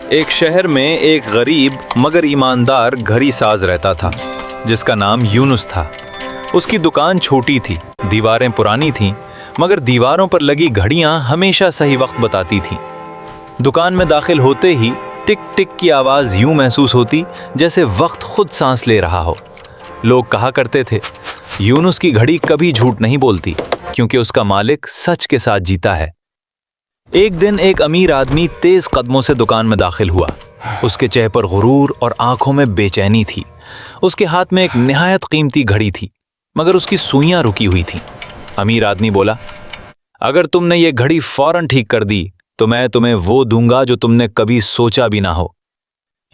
ایک شہر میں ایک غریب مگر ایماندار گھڑی ساز رہتا تھا جس کا نام یونس تھا۔ اس کی دکان چھوٹی تھی، دیواریں پرانی تھیں، مگر دیواروں پر لگی گھڑیاں ہمیشہ صحیح وقت بتاتی تھیں۔ دکان میں داخل ہوتے ہی ٹک ٹک کی آواز یوں محسوس ہوتی جیسے وقت خود سانس لے رہا ہو۔ لوگ کہا کرتے تھے یونس کی گھڑی کبھی جھوٹ نہیں بولتی کیونکہ اس کا مالک سچ کے ساتھ جیتا ہے۔ ایک دن ایک امیر آدمی تیز قدموں سے دکان میں داخل ہوا۔ اس کے چہرے پر غرور اور آنکھوں میں بے چینی تھی۔ اس کے ہاتھ میں ایک نہایت قیمتی گھڑی تھی مگر اس کی سوئیاں رکی ہوئی تھیں۔ امیر آدمی بولا، اگر تم نے یہ گھڑی فوراً ٹھیک کر دی تو میں تمہیں وہ دوں گا جو تم نے کبھی سوچا بھی نہ ہو۔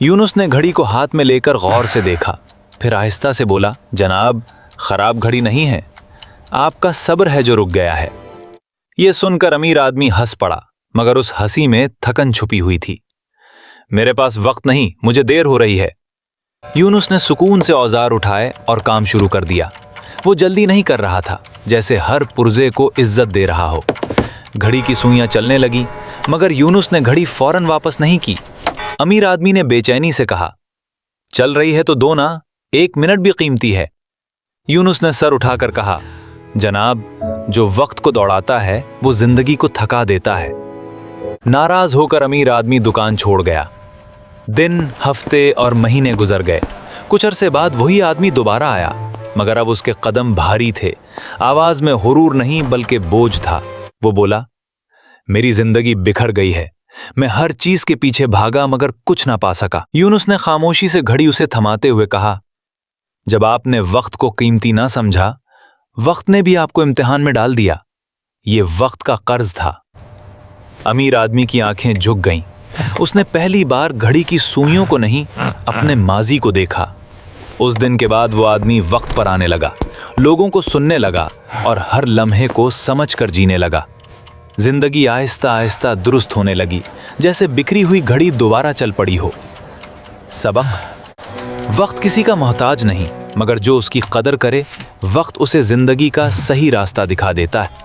یونس نے گھڑی کو ہاتھ میں لے کر غور سے دیکھا، پھر آہستہ سے بولا، جناب خراب گھڑی نہیں ہے، آپ کا صبر ہے جو رک گیا ہے۔ یہ سن کر امیر آدمی ہنس پڑا مگر اس ہنسی میں تھکن چھپی ہوئی تھی۔ میرے پاس وقت نہیں، مجھے دیر ہو رہی ہے۔ یونس نے سکون سے اوزار اٹھائے اور کام شروع کر دیا۔ وہ جلدی نہیں کر رہا تھا، جیسے ہر پرزے کو عزت دے رہا ہو۔ گھڑی کی سوئیاں چلنے لگیں مگر یونس نے گھڑی فوراً واپس نہیں کی۔ امیر آدمی نے بے چینی سے کہا، چل رہی ہے تو دو نا، 1 منٹ بھی قیمتی ہے۔ یونس نے سر اٹھا کر کہا، جناب جو وقت کو دوڑاتا ہے وہ زندگی کو تھکا دیتا ہے۔ ناراض ہو کر امیر آدمی دکان چھوڑ گیا۔ دن، ہفتے اور مہینے گزر گئے۔ کچھ عرصے بعد وہی آدمی دوبارہ آیا مگر اب اس کے قدم بھاری تھے، آواز میں غرور نہیں بلکہ بوجھ تھا۔ وہ بولا، میری زندگی بکھر گئی ہے، میں ہر چیز کے پیچھے بھاگا مگر کچھ نہ پا سکا۔ یونس نے خاموشی سے گھڑی اسے تھماتے ہوئے کہا، جب آپ نے وقت کو قیمتی نہ سمجھا، وقت نے بھی آپ کو امتحان میں ڈال دیا۔ یہ وقت کا قرض تھا۔ امیر آدمی کی آنکھیں جھک گئیں۔ اس نے پہلی بار گھڑی کی سوئیوں کو نہیں، اپنے ماضی کو دیکھا۔ اس دن کے بعد وہ آدمی وقت پر آنے لگا، لوگوں کو سننے لگا اور ہر لمحے کو سمجھ کر جینے لگا۔ زندگی آہستہ آہستہ درست ہونے لگی، جیسے بکھری ہوئی گھڑی دوبارہ چل پڑی ہو۔ سبق: وقت کسی کا محتاج نہیں مگر جو اس کی قدر کرے، وقت اسے زندگی کا صحیح راستہ دکھا دیتا ہے۔